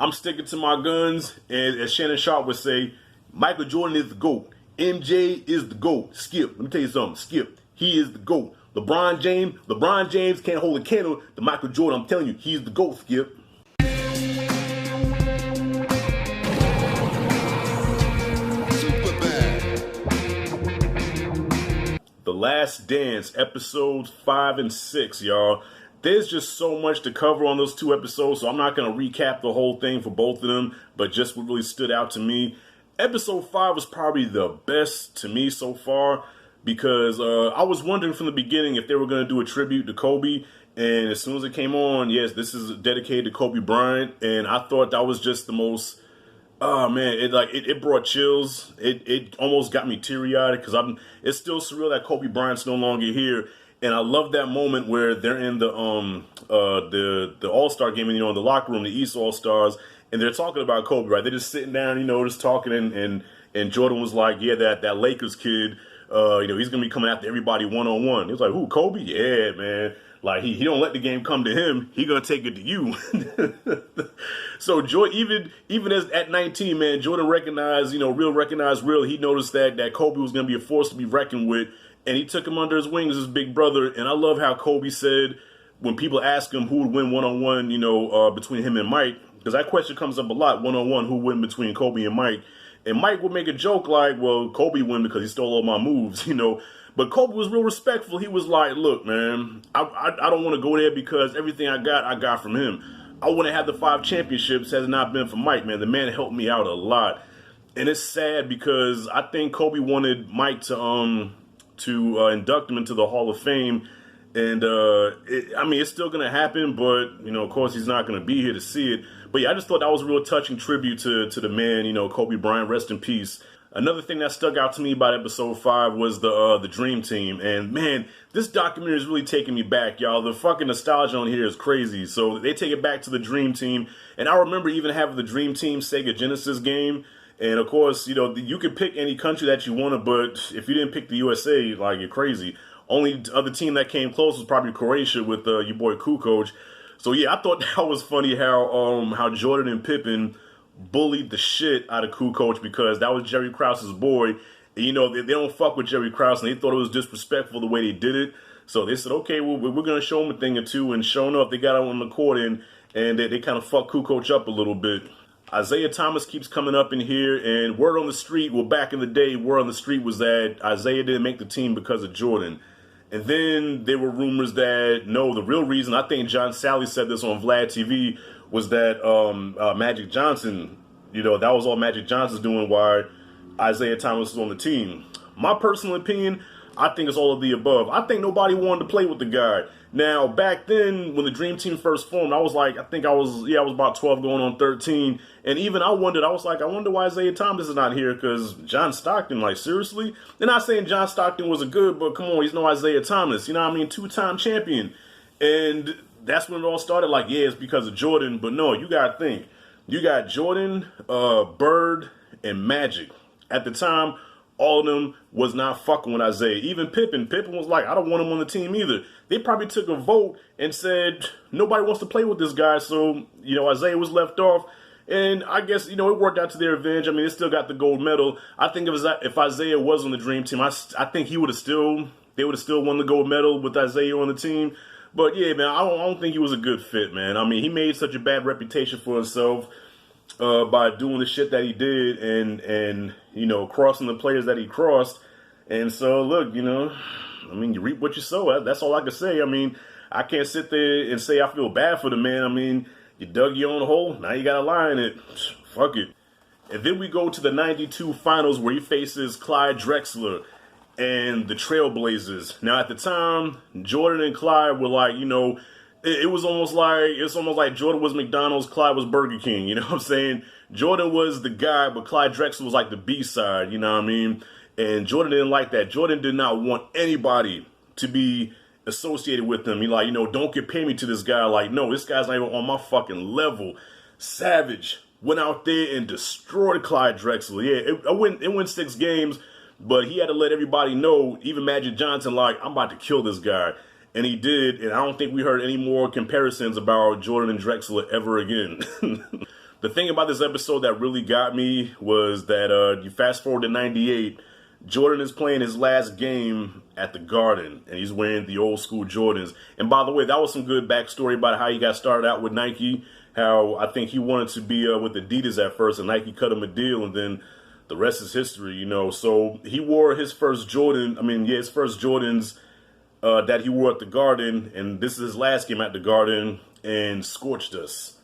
I'm sticking to my guns, and as Shannon Sharp would say, Michael Jordan is the GOAT. MJ is the GOAT. Skip, let me tell you something. Skip, he is the GOAT. LeBron James can't hold a candle to Michael Jordan. I'm telling you, he's the GOAT, Skip. The Last Dance, episodes 5 and 6, y'all. There's just so much to cover on those two episodes, so I'm not going to recap the whole thing for both of them, but just what really stood out to me. Episode 5 was probably the best to me so far, because I was wondering from the beginning if they were going to do a tribute to Kobe, and as soon as it came on, yes, this is dedicated to Kobe Bryant, and I thought that was just the most, oh man, it brought chills. It almost got me teary-eyed, because it's still surreal that Kobe Bryant's no longer here. And I love that moment where they're in the All-Star game, and, in the locker room, the East All-Stars, and they're talking about Kobe, right? They're just sitting down, just talking, and Jordan was like, yeah, that Lakers kid, he's gonna be coming after everybody one-on-one. He was like, who, Kobe? Yeah, man. Like, he don't let the game come to him. He gonna take it to you. So Jordan, even as at 19, man, Jordan recognized real. He noticed that Kobe was gonna be a force to be reckoned with. And he took him under his wing as his big brother. And I love how Kobe said, when people ask him who would win one-on-one, between him and Mike, because that question comes up a lot, one-on-one, who would win between Kobe and Mike. And Mike would make a joke like, well, Kobe won because he stole all my moves, But Kobe was real respectful. He was like, look, man, I don't want to go there because everything I got from him. I wouldn't have the 5 championships had it not been for Mike, man. The man helped me out a lot. And it's sad because I think Kobe wanted Mike to induct him into the Hall of Fame. And, it's still going to happen, but, of course, he's not going to be here to see it. But, yeah, I just thought that was a real touching tribute to the man, Kobe Bryant, rest in peace. Another thing that stuck out to me about episode 5 was the Dream Team. And, man, this documentary is really taking me back, y'all. The fucking nostalgia on here is crazy. So they take it back to the Dream Team. And I remember even having the Dream Team Sega Genesis game. And, of course, you could pick any country that you wanted, but if you didn't pick the USA, like, you're crazy. Only other team that came close was probably Croatia with your boy Kukoc. So, yeah, I thought that was funny how Jordan and Pippen bullied the shit out of Kukoc because that was Jerry Krause's boy. And, they don't fuck with Jerry Krause, and they thought it was disrespectful the way they did it. So they said, okay, well, we're going to show them a thing or two. And sure enough, they got on the court, and they kind of fucked Kukoc up a little bit. Isaiah Thomas keeps coming up in here, and word on the street, well, back in the day, word on the street was that Isaiah didn't make the team because of Jordan. And then there were rumors that, no, the real reason, I think John Sally said this on Vlad TV, was that Magic Johnson, that was all Magic Johnson's doing why Isaiah Thomas was on the team. My personal opinion, I think it's all of the above. I think nobody wanted to play with the guy. Now, back then, when the Dream Team first formed, I was about 12 going on 13. And even I wonder why Isaiah Thomas is not here, because John Stockton, like, seriously? They're not saying John Stockton wasn't good, but come on, he's no Isaiah Thomas. You know what I mean? 2-time champion. And that's when it all started. Like, yeah, it's because of Jordan. But no, you got to think. You got Jordan, Bird, and Magic. At the time, all of them was not fucking with Isaiah. Even Pippen. Pippen was like, I don't want him on the team either. They probably took a vote and said, nobody wants to play with this guy. So, Isaiah was left off. And I guess, it worked out to their advantage. I mean, they still got the gold medal. I think if Isaiah was on the Dream Team, I think they would have still won the gold medal with Isaiah on the team. But yeah, man, I don't think he was a good fit, man. I mean, he made such a bad reputation for himself by doing the shit that he did and crossing the players that he crossed. And so, look, you reap what you sow. That's all I can say. I mean, I can't sit there and say I feel bad for the man. I mean, you dug your own hole. Now you got to lie in it. Fuck it. And then we go to the 92 finals where he faces Clyde Drexler and the Trailblazers. Now, at the time, Jordan and Clyde were like, it's almost like Jordan was McDonald's, Clyde was Burger King. You know what I'm saying? Jordan was the guy, but Clyde Drexler was like the B-side. You know what I mean? And Jordan didn't like that. Jordan did not want anybody to be associated with him. He like, don't compare me to this guy. Like, no, this guy's not even on my fucking level. Savage went out there and destroyed Clyde Drexler. Yeah, it went 6 games, but he had to let everybody know, even Magic Johnson, like, I'm about to kill this guy. And he did, and I don't think we heard any more comparisons about Jordan and Drexler ever again. The thing about this episode that really got me was that you fast forward to 98, Jordan is playing his last game at the Garden, and he's wearing the old school Jordans. And by the way, that was some good backstory about how he got started out with Nike, how I think he wanted to be with Adidas at first, and Nike cut him a deal, and then the rest is history, you know. So he wore his first his first Jordans that he wore at the Garden, and this is his last game at the Garden, and scorched us.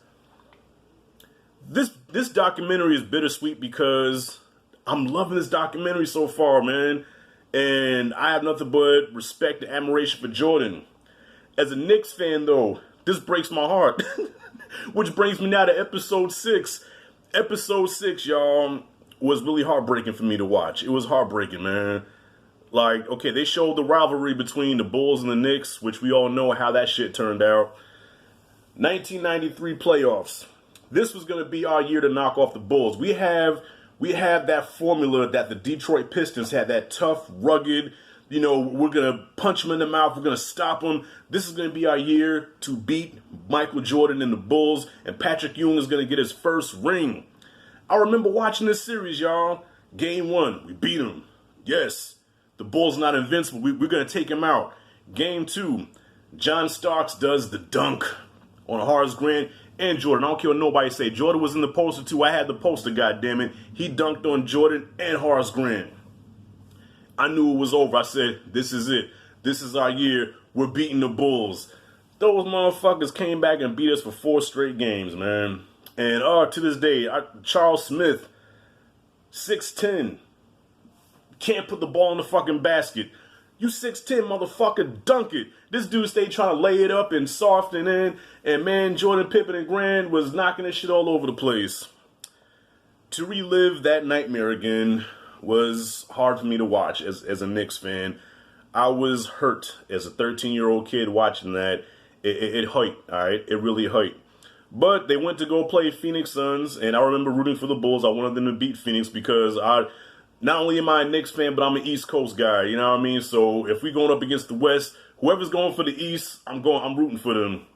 This documentary is bittersweet because I'm loving this documentary so far, man. And I have nothing but respect and admiration for Jordan. As a Knicks fan, though, this breaks my heart. Which brings me now to episode 6. Episode 6, y'all, was really heartbreaking for me to watch. It was heartbreaking, man. Like, okay, they showed the rivalry between the Bulls and the Knicks, which we all know how that shit turned out. 1993 playoffs. This was going to be our year to knock off the Bulls. We have that formula that the Detroit Pistons had, that tough, rugged, you know, we're going to punch them in the mouth, we're going to stop them. This is going to be our year to beat Michael Jordan and the Bulls, and Patrick Ewing is going to get his first ring. I remember watching this series, y'all. Game 1, we beat them. Yes, the Bulls not invincible. We're going to take him out. Game 2, John Starks does the dunk on Horace Grant and Jordan. I don't care what nobody say. Jordan was in the poster too. I had the poster, goddammit. He dunked on Jordan and Horace Grant. I knew it was over. I said, this is it. This is our year. We're beating the Bulls. Those motherfuckers came back and beat us for 4 straight games, man. And to this day, Charles Smith, 6'10", can't put the ball in the fucking basket. You 6'10", motherfucker, dunk it. This dude stayed trying to lay it up and soften in. And man, Jordan, Pippen, and Grant was knocking this shit all over the place. To relive that nightmare again was hard for me to watch as a Knicks fan. I was hurt as a 13-year-old kid watching that. It hurt, all right? It really hurt. But they went to go play Phoenix Suns, and I remember rooting for the Bulls. I wanted them to beat Phoenix because not only am I a Knicks fan, but I'm an East Coast guy, you know what I mean? So if we're going up against the West, whoever's going for the East, I'm rooting for them.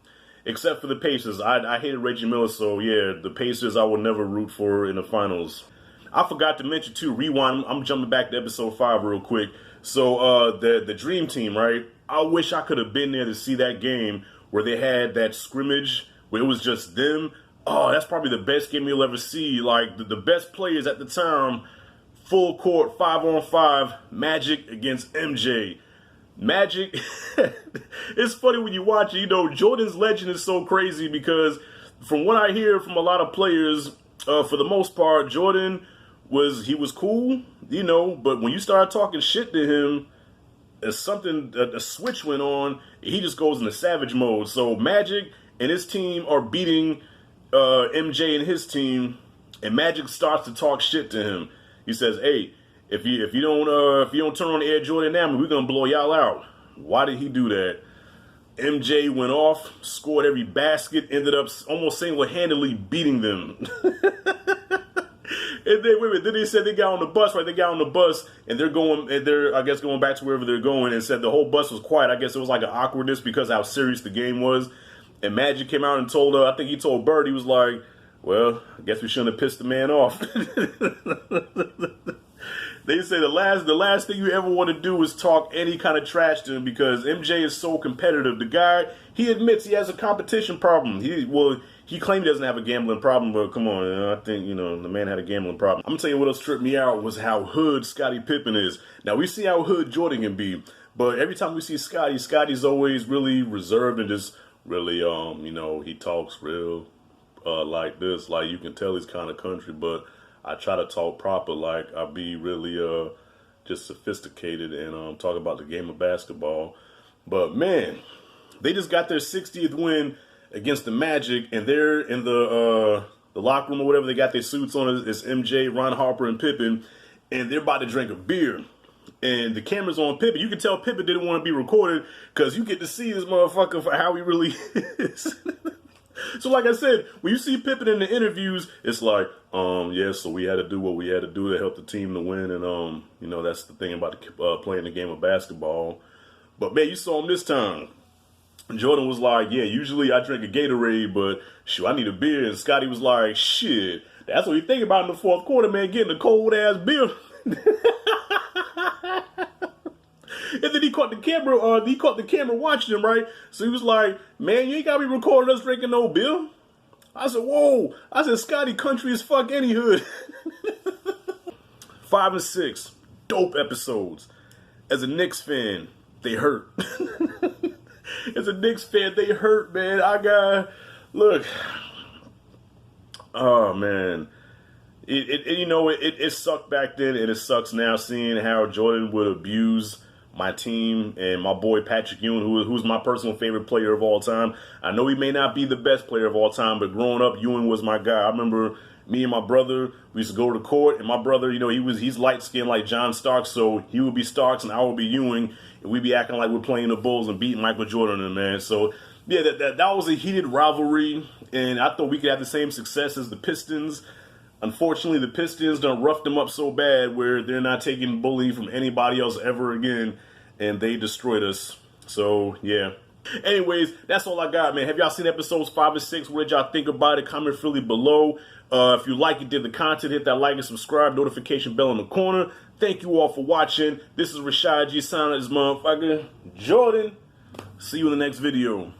Except for the Pacers. I hated Reggie Miller, so yeah, the Pacers I would never root for in the finals. I forgot to mention too, rewind, I'm jumping back to episode 5 real quick. So the Dream Team, right? I wish I could have been there to see that game where they had that scrimmage where it was just them. Oh, that's probably the best game you'll ever see. Like the best players at the time, full court, 5-on-5, Magic against MJ. Magic, it's funny when you watch it, you know, Jordan's legend is so crazy because from what I hear from a lot of players, for the most part, Jordan was cool, you know, but when you start talking shit to him, a switch went on, he just goes into savage mode. So Magic and his team are beating MJ and his team, and Magic starts to talk shit to him. He says, "Hey, if you don't turn on Air Jordan now, we're gonna blow y'all out." Why did he do that? MJ went off, scored every basket, ended up almost single-handedly beating them. And then then they said they got on the bus, right? They got on the bus and they're I guess going back to wherever they're going, and said the whole bus was quiet. I guess it was like an awkwardness because how serious the game was. And Magic came out and told I think he told Bird, he was like, "Well, I guess we shouldn't have pissed the man off." They say the last thing you ever want to do is talk any kind of trash to him because MJ is so competitive. The guy, he admits he has a competition problem. He claimed he doesn't have a gambling problem, but come on, I think, you know, the man had a gambling problem. I'm going to tell you what else tripped me out was how hood Scottie Pippen is. Now, we see how hood Jordan can be, but every time we see Scotty's always really reserved and just really, you know, he talks real like this. Like, you can tell he's kind of country, but I try to talk proper, like I be really just sophisticated and talk about the game of basketball. But man, they just got their 60th win against the Magic, and they're in the locker room or whatever. They got their suits on. It's MJ, Ron Harper, and Pippen, and they're about to drink a beer. And the camera's on Pippen. You can tell Pippen didn't want to be recorded because you get to see this motherfucker for how he really is. So like I said, when you see Pippen in the interviews, it's like, yeah, so we had to do what we had to do to help the team to win. And, you know, that's the thing about playing the game of basketball. But, man, you saw him this time. Jordan was like, yeah, usually I drink a Gatorade, but shoot, I need a beer. And Scotty was like, shit, that's what you think about in the fourth quarter, man, getting a cold ass beer. And then he caught the camera watching him, right? So he was like, man, you ain't got me recording us drinking no beer. I said, whoa. I said, Scotty, country as fuck any hood. 5 and 6, dope episodes. As a Knicks fan, they hurt. As a Knicks fan, they hurt, man. Look. Oh, man. It sucked back then, and it sucks now seeing how Jordan would abuse my team and my boy Patrick Ewing, who's my personal favorite player of all time. I know he may not be the best player of all time, but growing up, Ewing was my guy. I remember me and my brother, we used to go to the court, and my brother, he's light-skinned like John Starks, so he would be Starks and I would be Ewing, and we'd be acting like we're playing the Bulls and beating Michael Jordan, and man. So, yeah, that was a heated rivalry, and I thought we could have the same success as the Pistons. Unfortunately, the Pistons done roughed them up so bad where they're not taking bullying from anybody else ever again, and they destroyed us. So, yeah. Anyways, that's all I got, man. Have y'all seen episodes 5 and 6? What did y'all think about it? Comment freely below. If you like it, did the content, hit that like and subscribe, notification bell in the corner. Thank you all for watching. This is Rashad G. signing this motherfucker, Jordan. See you in the next video.